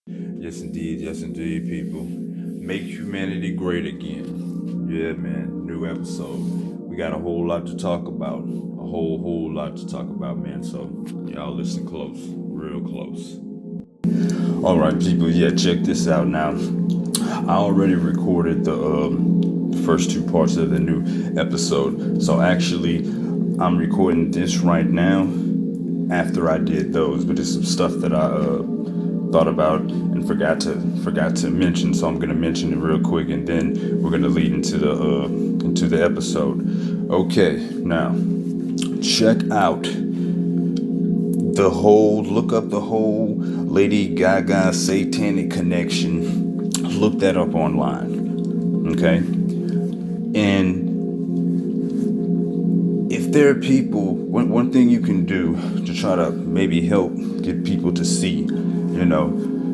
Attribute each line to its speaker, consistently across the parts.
Speaker 1: Yes indeed, people. Make humanity great again. Yeah, man. New episode. We got a whole lot to talk about. A whole lot to talk about, man. So y'all listen close, real close. All right, people. Yeah, check this out now. I already recorded the first two parts of the new episode. So actually, I'm recording this right now after I did those, but it's some stuff that I thought about and forgot to mention. So I'm gonna mention it real quick, and then we're gonna lead into the episode. Okay, now check out look up the whole Lady Gaga satanic connection. Look that up online, okay? And if there are people, one thing you can do to try to maybe help get people to see,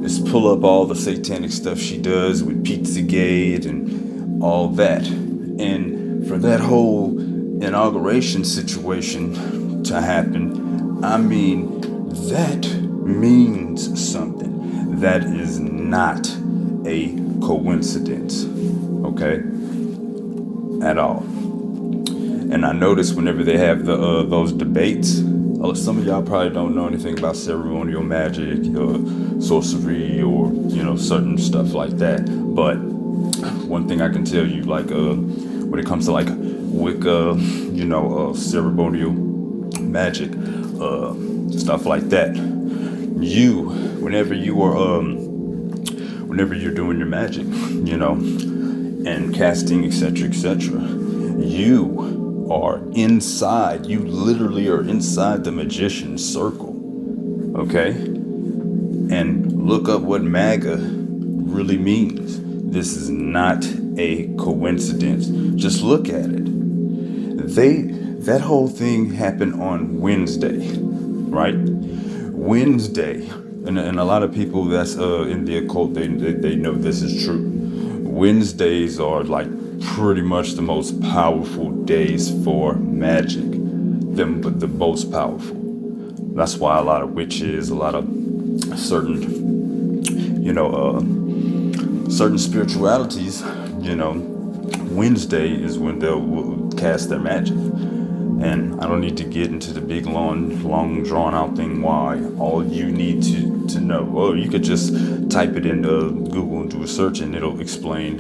Speaker 1: is pull up all the satanic stuff she does with Pizzagate and all that. And for that whole inauguration situation to happen, I mean, that means something. That is not a coincidence, okay? At all. And I notice whenever they have those debates, some of y'all probably don't know anything about ceremonial magic, sorcery, or certain stuff like that. But one thing I can tell you, like when it comes to like Wicca, ceremonial magic, stuff like that, whenever you're doing your magic, and casting, etc., you literally are inside the magician's circle, okay? And look up what MAGA really means. This is not a coincidence. Just look at it. That whole thing happened on Wednesday, right? Wednesday, and a lot of people that's in the occult, they know this is true. Wednesdays are like pretty much the most powerful days for magic, the most powerful. That's why a lot of witches, a lot of certain, certain spiritualities, Wednesday is when they'll cast their magic. And I don't need to get into the big, long drawn out thing why. All you need to know, well, you could just type it into Google and do a search, and it'll explain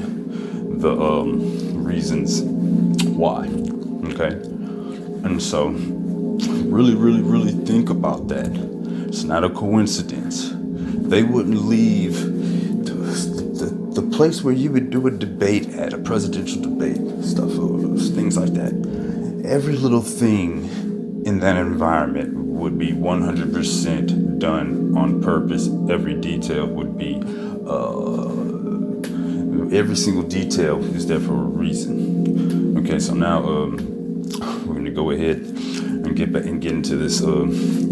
Speaker 1: the reasons why. Okay, and so really think about that. It's not a coincidence. They wouldn't leave the place where you would do a debate at, a presidential debate, things like that. Every little thing in that environment would be 100% done on purpose. Every detail would be, every single detail is there for a reason. Okay, so now we're gonna go ahead and get into this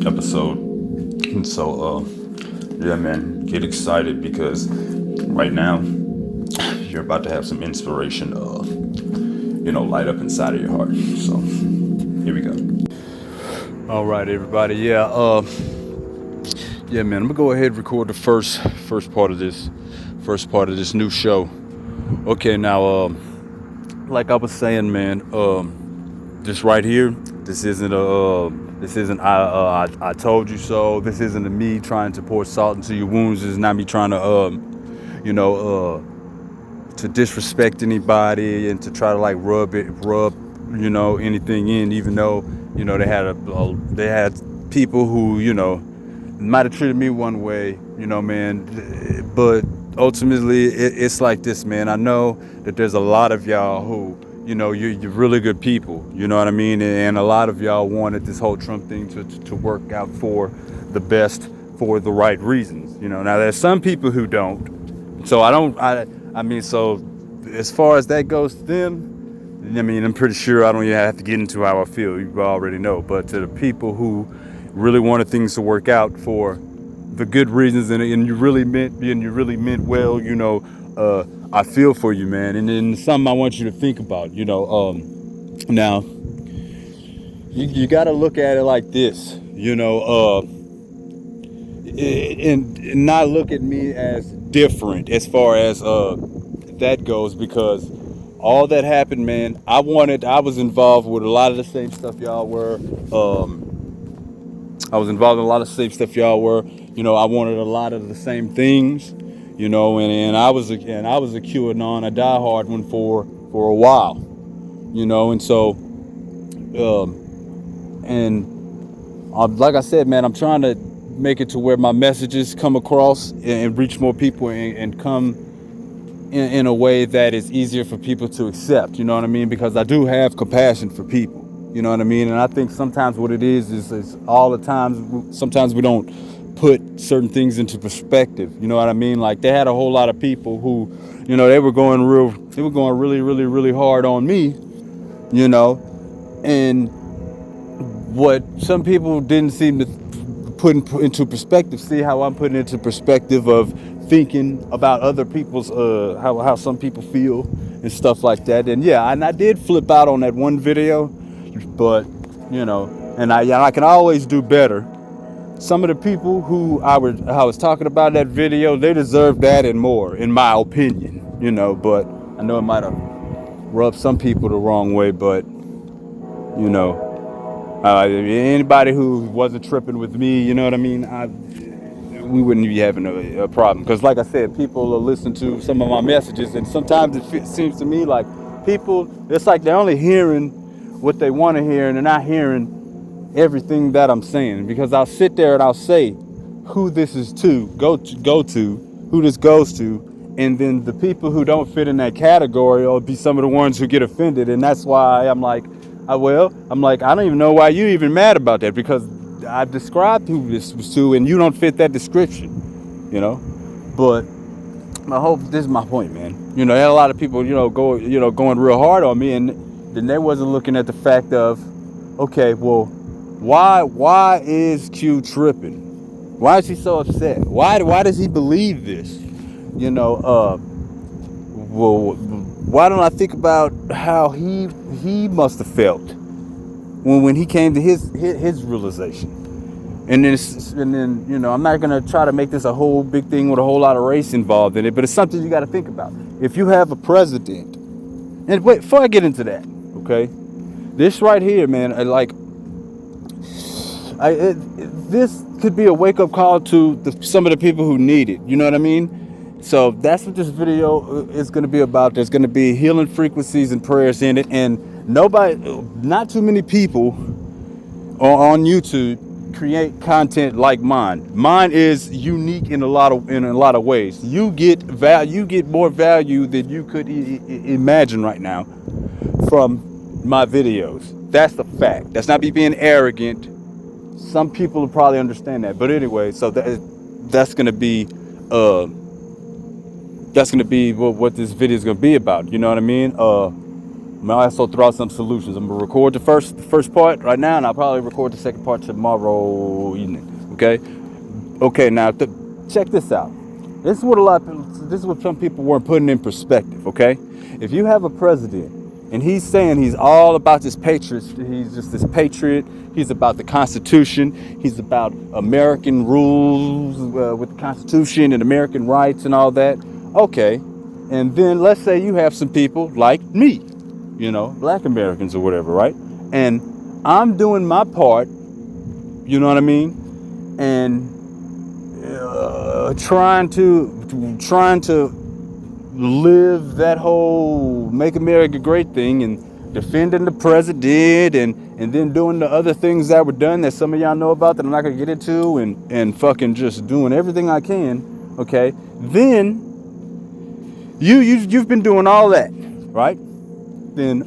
Speaker 1: episode. And so, yeah, man, get excited because right now you're about to have some inspiration, light up inside of your heart. So here we go. All right, everybody. Yeah, man. I'm gonna go ahead and record the first part of this new show. Okay, now, like I was saying, man, this right here, this isn't I told you so. This isn't a me trying to pour salt into your wounds. This is not me trying to to disrespect anybody and to try to like rub anything in, even though they had people who might have treated me one way, man, but ultimately it's like this, man. I know that there's a lot of y'all who you're really good people, you know what I mean, and a lot of y'all wanted this whole Trump thing to work out for the best, for the right reasons. Now there's some people who don't, so so as far as that goes to them, I'm pretty sure I don't even have to get into how I feel. You already know. But to the people who really wanted things to work out for the good reasons and you really meant well, I feel for you, man. And then something I want you to think about, now you got to look at it like this, and not look at me as different as far as that goes, because all that happened, man. I was involved with a lot of the same stuff y'all were. I was involved in a lot of the same stuff y'all were. I wanted a lot of the same things. And I was a QAnon, a diehard one for a while. And so like I said, man, I'm trying to make it to where my messages come across and reach more people, and come in a way that is easier for people to accept. You know what I mean? Because I do have compassion for people. You know what I mean? And I think sometimes what it is all the times, sometimes we don't put certain things into perspective. You know what I mean? Like, they had a whole lot of people who, they were going really, really, really hard on me, and what some people didn't seem to put into perspective. See how I'm putting into perspective of thinking about other people's how some people feel and stuff like that. And yeah, and I did flip out on that one video, but and I can always do better. Some of the people who I was talking about in that video, they deserve that and more, in my opinion. But I know it might have rubbed some people the wrong way, but anybody who wasn't tripping with me, you know what I mean, we wouldn't be having a problem. Because like I said, people will listen to some of my messages, and sometimes it seems to me like people, it's like they're only hearing what they want to hear, and they're not hearing everything that I'm saying. Because I'll sit there and I'll say who this is go to, who this goes to, and then the people who don't fit in that category will be some of the ones who get offended. And that's why I'm like, I don't even know why you even mad about that, because I described who this was to, and you don't fit that description, But this is my point, man. There had a lot of people, going real hard on me, and then they wasn't looking at the fact of, okay, well, why is Q tripping? Why is he so upset? Why does he believe this? Well, why don't I think about how he must have felt when he came to his realization? And then I'm not gonna try to make this a whole big thing with a whole lot of race involved in it, but it's something you got to think about. If you have a president, and wait, before I get into that, okay, this right here, man, this could be a wake-up call to some of the people who need it. You know what I mean? So that's what this video is going to be about. There's going to be healing frequencies and prayers in it, and not too many people on YouTube create content like mine. Mine is unique in a lot of ways. You get more value than you could imagine right now from my videos. That's the fact. That's not me being arrogant. Some people will probably understand that, but anyway, so that's going to be what this video is going to be about. You know what I mean? I'm gonna also throw out some solutions. I'm gonna record the first part right now, and I'll probably record the second part tomorrow evening. Okay. Now check this out. This is what some people weren't putting in perspective. Okay, if you have a president and he's saying he's all about this patriot, he's just this patriot. He's about the Constitution. He's about American rules with the Constitution and American rights and all that. Okay, and then let's say you have some people like me, Black Americans or whatever, right? And I'm doing my part, you know what I mean, and trying to live that whole "Make America Great" thing, and defending the president, and then doing the other things that were done that some of y'all know about that I'm not gonna get into, and fucking just doing everything I can. Okay, then you've been doing all that, right? Then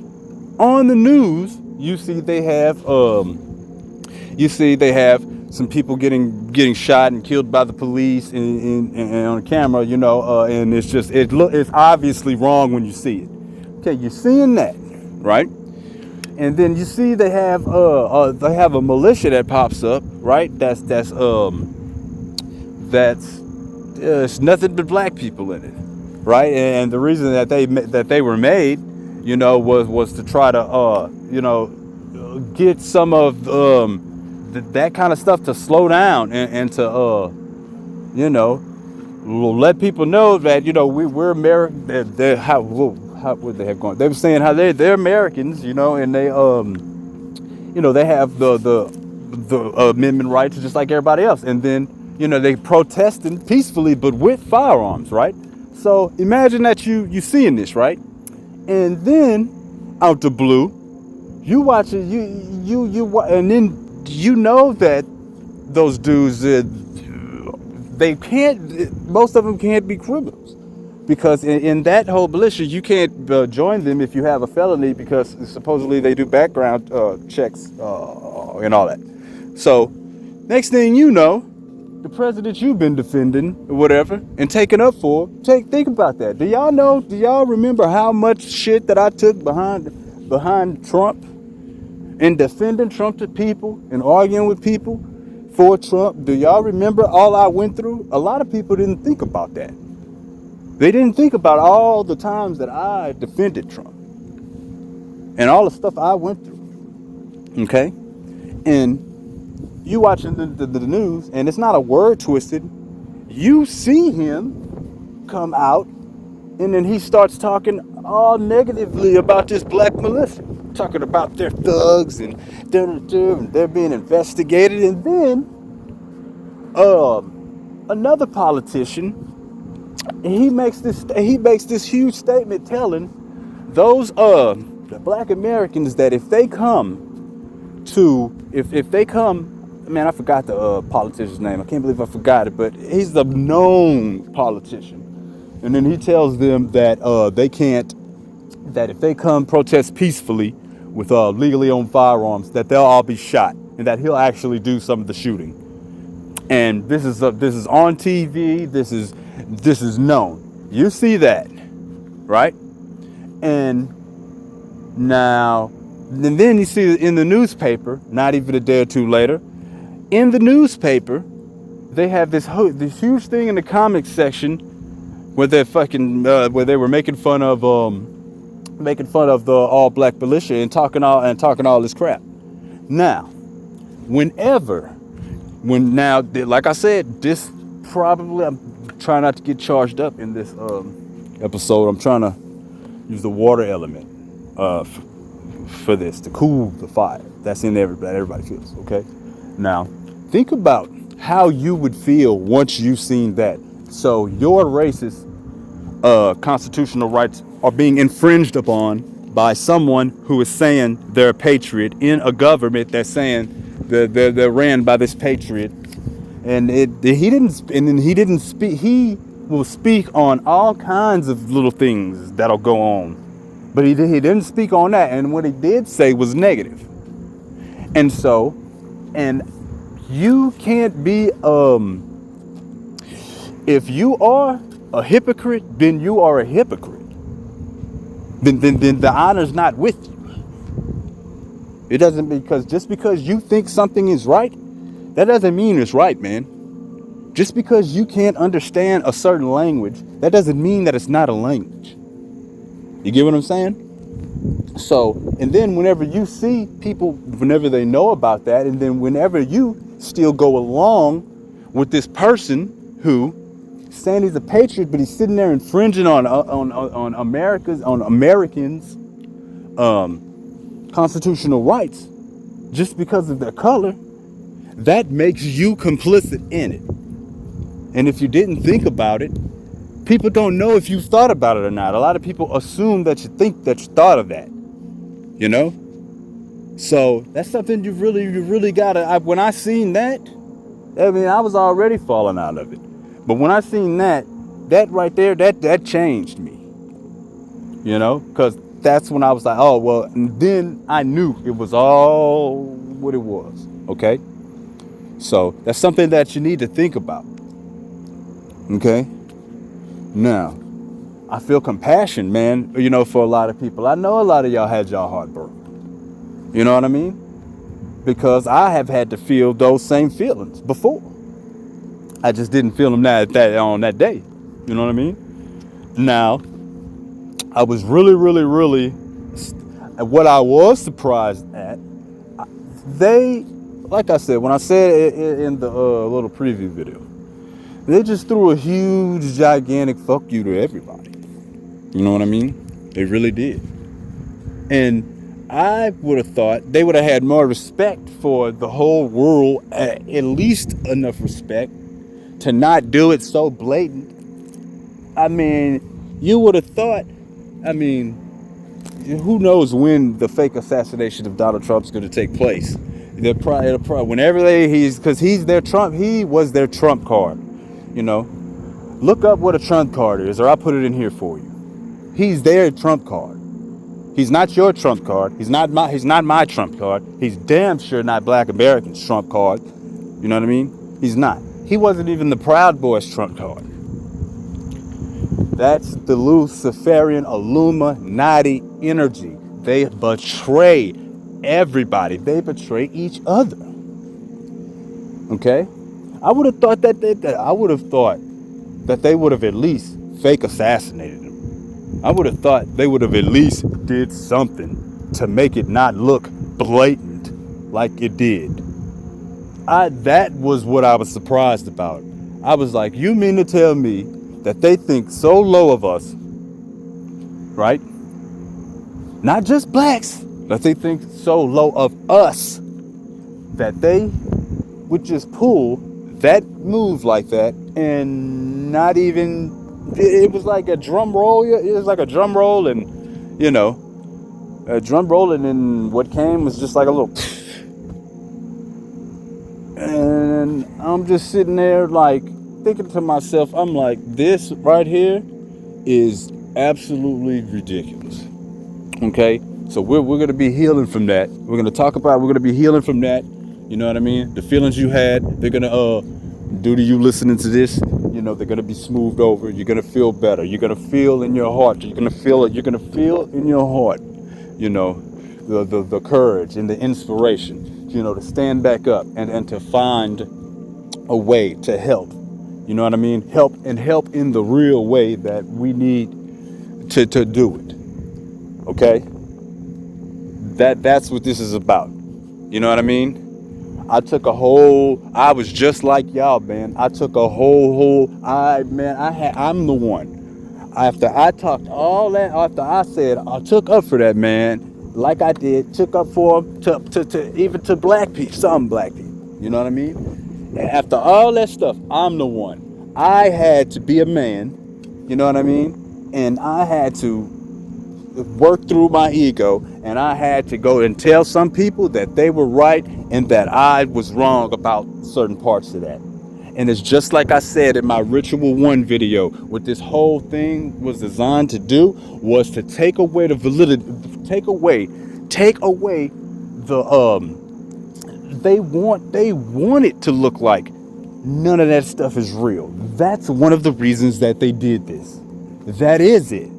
Speaker 1: on the news you see they have some people getting shot and killed by the police and on camera, and it's obviously wrong when you see it. Okay, you're seeing that, right? And then you see they have a militia that pops up, right? That's it's nothing but black people in it, right? And the reason that they were made, was to try to get some of that kind of stuff to slow down and to you know, let people know that, you know, we're American. They're how would they have gone? They were saying how they're Americans, you know, and they you know, they have the amendment rights just like everybody else. And then, you know, they protesting peacefully but with firearms, right? So imagine that you seeing this, right? And then out the blue, you watch it, and then you know that those dudes, they can't. Most of them can't be criminals, because in that whole militia, you can't join them if you have a felony, because supposedly they do background checks and all that. So, next thing you know, the president you've been defending or whatever and taking up for, think about that. Do y'all know? Do y'all remember how much shit that I took behind Trump and defending Trump to people and arguing with people for Trump? Do y'all remember all I went through? A lot of people didn't think about that. They didn't think about all the times that I defended Trump and all the stuff I went through. Okay? And you watching the news, and it's not a word twisted. You see him come out, and then he starts talking all negatively about this black militia, talking about their thugs and they're being investigated. And then another politician, he makes this huge statement telling those the black Americans that if they come, man, I forgot the politician's name. I can't believe I forgot it, but he's the known politician. And then he tells them that they can't, that if they come protest peacefully with legally owned firearms, that they'll all be shot, and that he'll actually do some of the shooting. And this is on TV. This is known. You see that, right? And now, and then you see in the newspaper, not even a day or two later, in the newspaper, they have this huge thing in the comics section where they're where they were making fun of the all black militia and talking all this crap. Now, like I said, this probably, I'm trying not to get charged up in this episode. I'm trying to use the water element for this to cool the fire that's in everybody feels. Okay, now think about how you would feel once you've seen that. So your racist constitutional rights are being infringed upon by someone who is saying they're a patriot in a government that's saying they're ran by this patriot. And he didn't speak. He will speak on all kinds of little things that'll go on, but he didn't speak on that. And what he did say was negative. And so, and you can't be if you are a hypocrite, then you are a hypocrite. Then the honor's not with you. It doesn't, just because you think something is right, that doesn't mean it's right, man. Just because you can't understand a certain language, that doesn't mean that it's not a language. You get what I'm saying? So, and then whenever you see people, whenever they know about that, and then whenever you still go along with this person who saying he's a patriot, but he's sitting there infringing on Americans' constitutional rights just because of their color, that makes you complicit in it. And if you didn't think about it, people don't know if you thought about it or not. A lot of people assume that you think that you thought of that, you know? So that's something you really gotta, when I seen that, I mean, I was already falling out of it. But when I seen that right there, that changed me, you know? Because that's when I was like, oh, well, and then I knew it was all what it was, okay? So that's something that you need to think about, okay? Now, I feel compassion, man, you know, for a lot of people. I know a lot of y'all had y'all heart broken. You know what I mean? Because I have had to feel those same feelings before. I just didn't feel them on that day. You know what I mean? Now, I was really, what I was surprised at, like I said, when I said in the little preview video, They just threw a huge, gigantic fuck you to everybody. You know what I mean? They really did. And I would have thought they would have had more respect for the whole world, at least enough respect to not do it so blatant. I mean, you would have thought, I mean, who knows when the fake assassination of Donald Trump's going to take place. They're probably whenever because he's their Trump, he was their Trump card. You know, look up what a Trump card is, or I'll put it in here for you. He's their Trump card. He's not your Trump card. He's not my Trump card. He's damn sure not Black Americans' Trump card. You know what I mean? He's not. He wasn't even the Proud Boys' Trump card. That's the Luciferian Illuminati energy. They betray everybody. They betray each other. Okay? I would have thought that they would have at least fake assassinated him. I would have thought they would have at least did something to make it not look blatant like it did. That was what I was surprised about. I was like, you mean to tell me that they think so low of us, right? Not just blacks, but they think so low of us that they would just pull that move like that and not even, it was like a drum roll. It was like a drum roll, and you know, a drum roll, and then what came was just like a little and I'm just sitting there like thinking to myself, I'm like, this right here is absolutely ridiculous. Okay, so we're going to be healing from that. We're going to be healing from that. You know what I mean? The feelings you had, they're going to due to you listening to this, you know, they're going to be smoothed over. You're going to feel better. You're going to feel in your heart. You're going to feel in your heart, you know, the courage and the inspiration, you know, to stand back up and to find a way to help. You know what I mean? Help in the real way that we need to do it. Okay? That's what this is about. You know what I mean? I was just like y'all, man. I took a I'm the one. After I talked all that, after I said, I took up for that man, like I did, took up for him, to even to black people, some black people. You know what I mean? And after all that stuff, I'm the one. I had to be a man, you know what I mean? And I had to work through my ego, and I had to go and tell some people that they were right and that I was wrong about certain parts of that. And it's just like I said in my Ritual 1 video, what this whole thing was designed to do was to take away the validity, take away the they want it to look like none of that stuff is real. That's one of the reasons that they did this. That is it.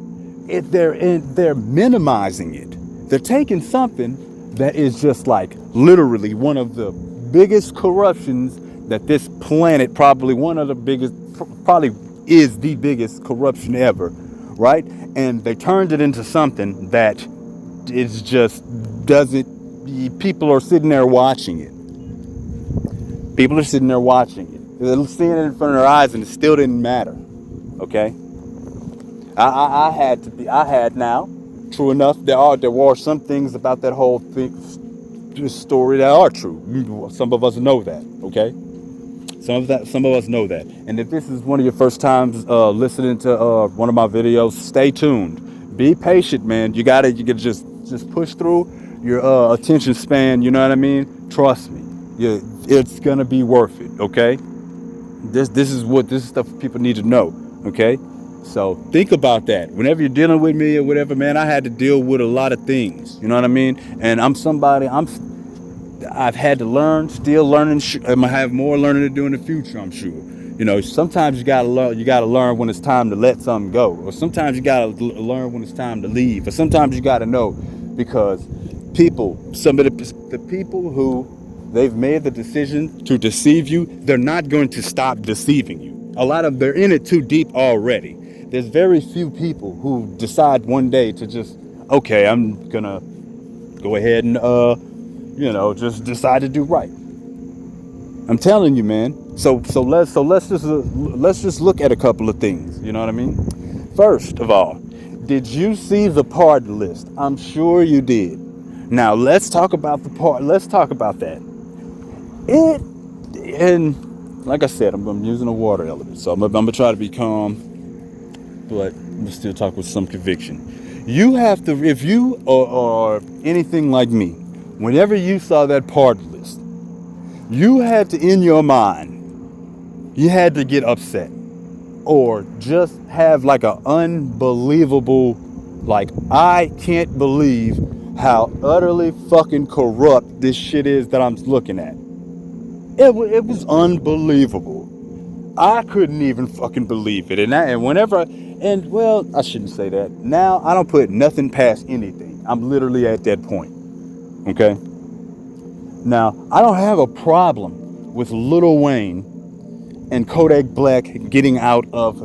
Speaker 1: They're minimizing it. They're taking something that is just like literally one of the biggest corruptions that this planet, probably is the biggest corruption ever, right? And they turned it into something that is just doesn't. People are sitting there watching it. People are sitting there watching it. They're seeing it in front of their eyes, and it still didn't matter. Okay. I had now, true enough, there were some things about that whole story that are true. Some of us know that, okay? Some of us know that. And if this is one of your first times listening to one of my videos, stay tuned. Be patient, man. You gotta just push through your attention span, you know what I mean? Trust me. It's gonna be worth it, okay? This is stuff people need to know, okay? So think about that. Whenever you're dealing with me or whatever, man, I had to deal with a lot of things. You know what I mean? And I've had to learn, still learning. I'm gonna have more learning to do in the future, I'm sure. You know, sometimes you gotta learn when it's time to let something go, or sometimes you gotta learn when it's time to leave, or sometimes you gotta know, because some of the people who they've made the decision to deceive you, they're not going to stop deceiving you. A lot of they're in it too deep already. There's very few people who decide one day to just, okay, I'm gonna go ahead and just decide to do right. I'm telling you, man, Let's just look at a couple of things. You know what I mean? First of all, did you see the pardon list? I'm sure you did. Now let's talk about the part. Let's talk about that. It and like I said, I'm using a water element, so I'm gonna try to be calm, but I'm still talk with some conviction. You have to, if you are anything like me, whenever you saw that pardon list, you had to, in your mind, you had to get upset or just have like an unbelievable, like, I can't believe how utterly fucking corrupt this shit is that I'm looking at. It was unbelievable. I couldn't even fucking believe it. And whenever, and well, I shouldn't say that. Now I don't put nothing past anything. I'm literally at that point. Okay. Now I don't have a problem with Lil Wayne and Kodak Black getting out of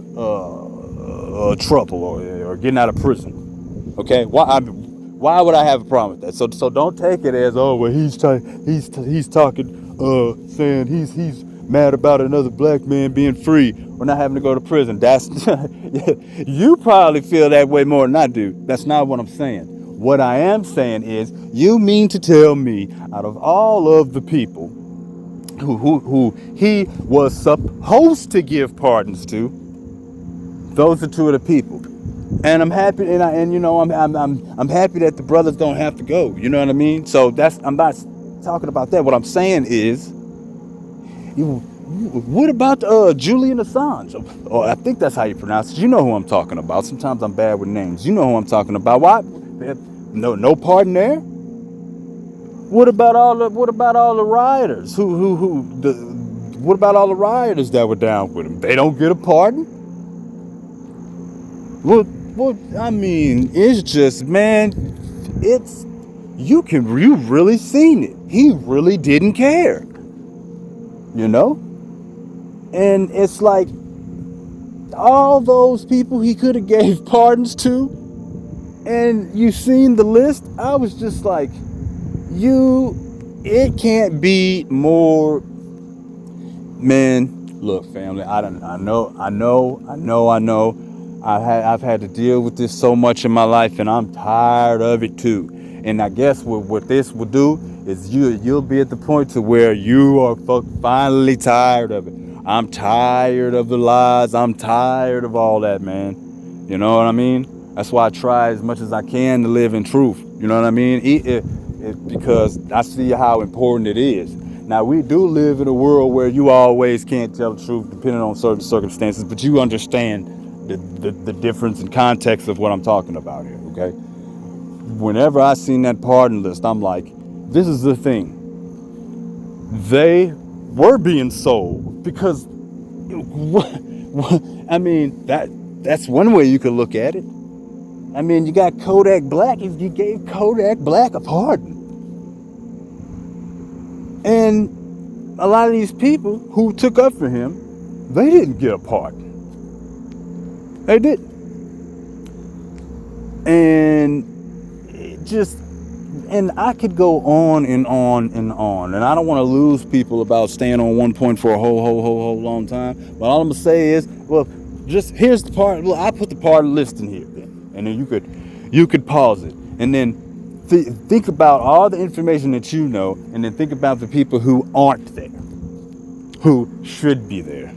Speaker 1: trouble or getting out of prison. Okay. Why would I have a problem with that? So don't take it as, oh well, he's talking saying he's mad about another black man being free or not having to go to prison. That's you probably feel that way more than I do. That's not what I'm saying. What I am saying is, you mean to tell me, out of all of the people who he was supposed to give pardons to, those are two of the people. And I'm happy, and you know, I'm happy that the brothers don't have to go. You know what I mean? So I'm not talking about that. What I'm saying is, what about Julian Assange? Or I think that's how you pronounce it. You know who I'm talking about. Sometimes I'm bad with names. You know who I'm talking about. Why? No pardon there. What about all the rioters? What about all the rioters that were down with him? They don't get a pardon? Well, I mean, it's just, man, you really seen it. He really didn't care. You know? And it's like, all those people he could have gave pardons to, and you seen the list, I was just like, it can't be more. Man, look, family, I know. I've had to deal with this so much in my life, and I'm tired of it too. And I guess what this will do is you'll be at the point to where you are finally tired of it. I'm tired of the lies. I'm tired of all that, man. You know what I mean? That's why I try as much as I can to live in truth. You know what I mean? Because I see how important it is. Now, we do live in a world where you always can't tell the truth depending on certain circumstances, but you understand the difference and context of what I'm talking about here, okay? Whenever I seen that pardon list, I'm like, this is the thing. They were being sold because, I mean, that's one way you could look at it. I mean, you got Kodak Black. You gave Kodak Black a pardon. And a lot of these people who took up for him, they didn't get a pardon. They didn't. And it just, and I could go on and on and on. And I don't want to lose people about staying on one point for a whole long time. But all I'm going to say is, well, just here's the part. Look, I put the pardon list in here. And then you could pause it. And then think about all the information that you know, and then think about the people who aren't there, who should be there.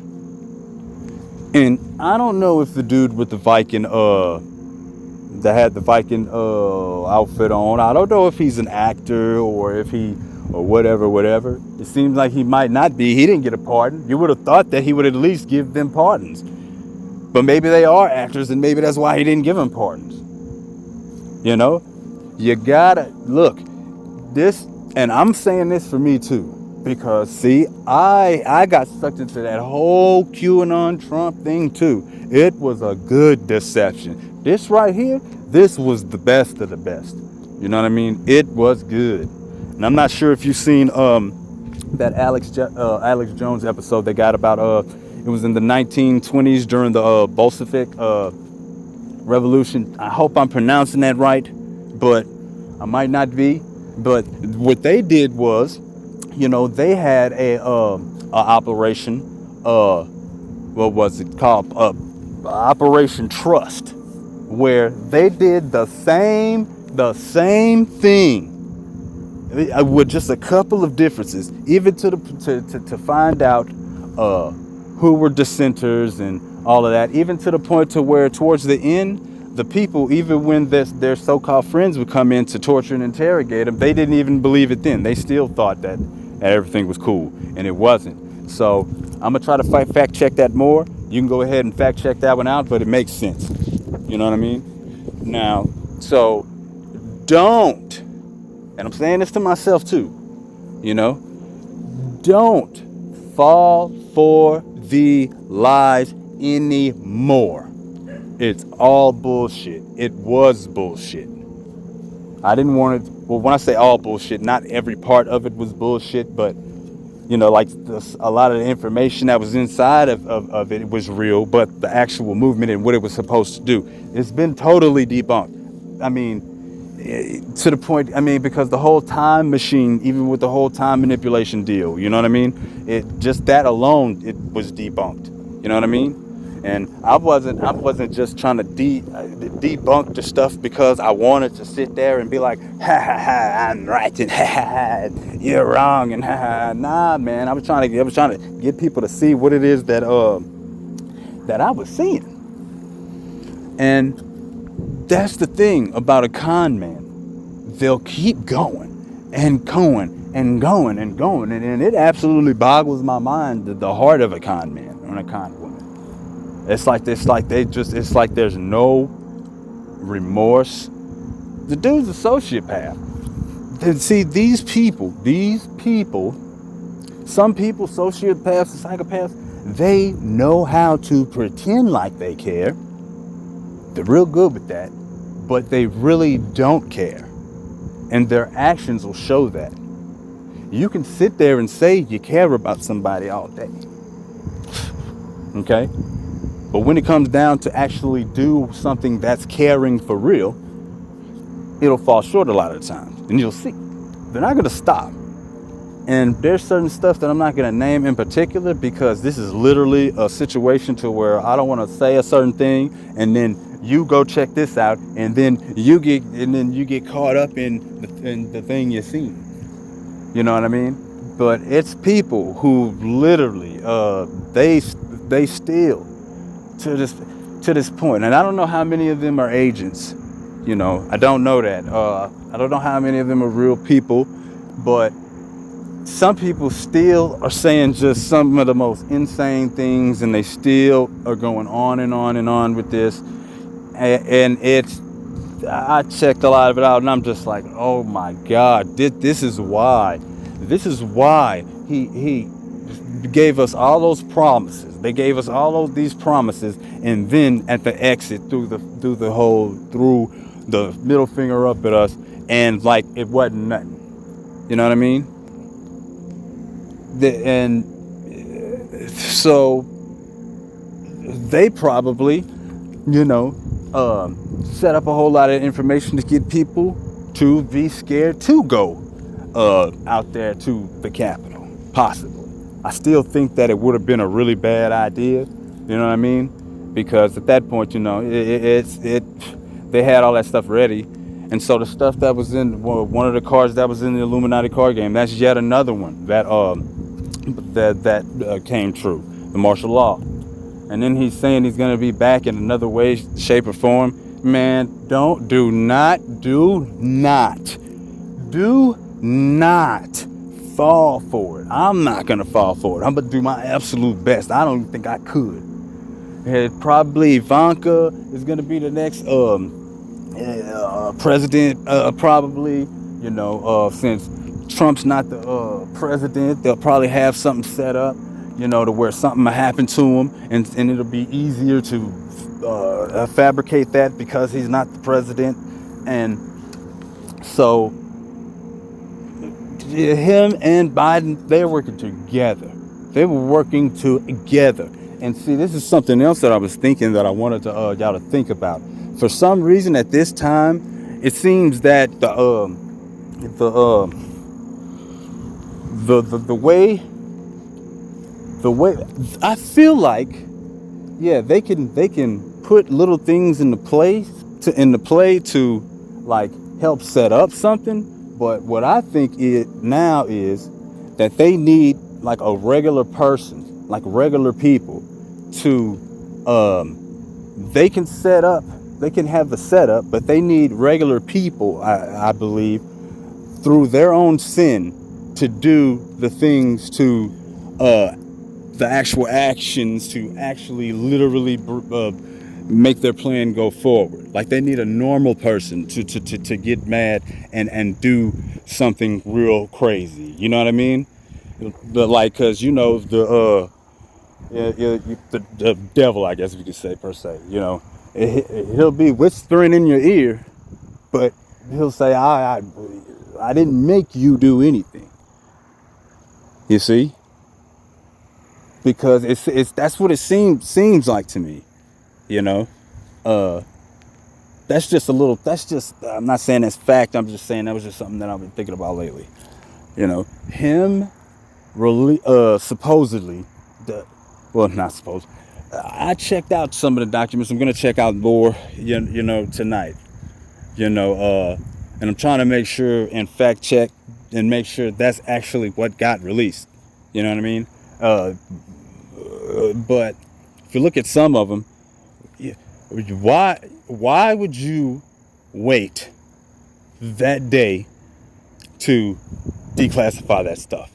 Speaker 1: And I don't know if the dude with the Viking, that had the Viking outfit on, I don't know if he's an actor or if or whatever. It seems like he might not be. He didn't get a pardon. You would have thought that he would at least give them pardons. But maybe they are actors, and maybe that's why he didn't give them pardons. You know? You gotta look this, and I'm saying this for me too, because see, I got sucked into that whole QAnon Trump thing too. It was a good deception. This right here, this was the best of the best. You know what I mean? It was good. And I'm not sure if you've seen that Alex Jones episode they got about it was in the 1920s during the Bolshevik revolution. I hope I'm pronouncing that right, but I might not be. But what they did was, you know, they had operation, what was it called, Operation Trust, where they did the same thing, with just a couple of differences, even to find out who were dissenters and all of that, even to the point to where towards the end, the people, even when their so-called friends would come in to torture and interrogate them, they didn't even believe it then. They still thought that everything was cool, and it wasn't. So I'm gonna try to fact check that more. You can go ahead and fact check that one out, but it makes sense. You know what I mean? Now, so don't, and I'm saying this to myself too, you know, don't fall for the lies anymore. It's all bullshit. It was bullshit. I didn't want it. Well, when I say all bullshit, not every part of it was bullshit, but you know, like a lot of the information that was inside of it was real, but the actual movement and what it was supposed to do, it's been totally debunked. I mean, to the point, I mean, because the whole time machine, even with the whole time manipulation deal, you know what I mean? It just that alone, it was debunked. You know what I mean? And I wasn't just trying to debunk the stuff because I wanted to sit there and be like, ha ha ha, I'm right, and ha ha ha, you're wrong, and ha ha. Nah, man, I was trying to get people to see what it is that I was seeing. And that's the thing about a con man. They'll keep going and going and going and going, and it absolutely boggles my mind, the heart of a con man or a con woman. It's like there's no remorse. The dude's a sociopath. And see, these people, some people, sociopaths and psychopaths, they know how to pretend like they care. They're real good with that, but they really don't care. And their actions will show that. You can sit there and say you care about somebody all day. Okay? But when it comes down to actually do something that's caring for real, it'll fall short a lot of the times. And you'll see. They're not going to stop. And there's certain stuff that I'm not going to name in particular because this is literally a situation to where I don't want to say a certain thing and then you go check this out and then you get caught up in the thing you see. You know what I mean? But it's people who literally they still to this point, and I don't know how many of them are agents. You know, I don't know that. I don't know how many of them are real people, but some people still are saying just some of the most insane things, and they still are going on and on and on with this. And I checked a lot of it out, and I'm just like, oh my God, this is why he gave us all those promises. They gave us all these promises, and then at the exit through the middle finger up at us, and like it wasn't nothing. You know what I mean? So they probably, set up a whole lot of information to get people to be scared to go out there to the Capitol, possibly. I still think that it would have been a really bad idea, you know what I mean? Because at that point, they had all that stuff ready. And so the stuff that was in one of the cards that was in the Illuminati card game, that's yet another one that came true, the martial law. And then he's saying he's going to be back in another way, shape, or form. Man, do not fall for it. I'm not going to fall for it. I'm going to do my absolute best. I don't even think I could. And probably Ivanka is going to be the next president, probably, since Trump's not the president, they'll probably have something set up, to where something will happen to him, and it'll be easier to fabricate that because he's not the president. And so him and Biden, they're working together. They were working together. And see, this is something else that I was thinking that I wanted to y'all to think about. For some reason, at this time, it seems that the way the way I feel like, yeah, they can put little things into play to like help set up something. But what I think it now is that they need like a regular person, like regular people, to they can set up, they can have a setup, but they need regular people, I believe, through their own sin to do the things to the actual actions to actually literally make their plan go forward. Like they need a normal person to get mad and do something real crazy. You know what I mean? But like, cause you know the devil, I guess we could say per se. You know, he'll be whispering in your ear, but he'll say, I didn't make you do anything. You see? Because it's that's what it seems like to me, you know. Uh, that's just a little. That's just. I'm not saying that's fact. I'm just saying that was just something that I've been thinking about lately. You know, him really supposedly the well, not supposed. I checked out some of the documents. I'm gonna check out more. You know tonight. You know, and I'm trying to make sure and fact check and make sure that's actually what got released. You know what I mean? But if you look at some of them, why would you wait that day to declassify that stuff?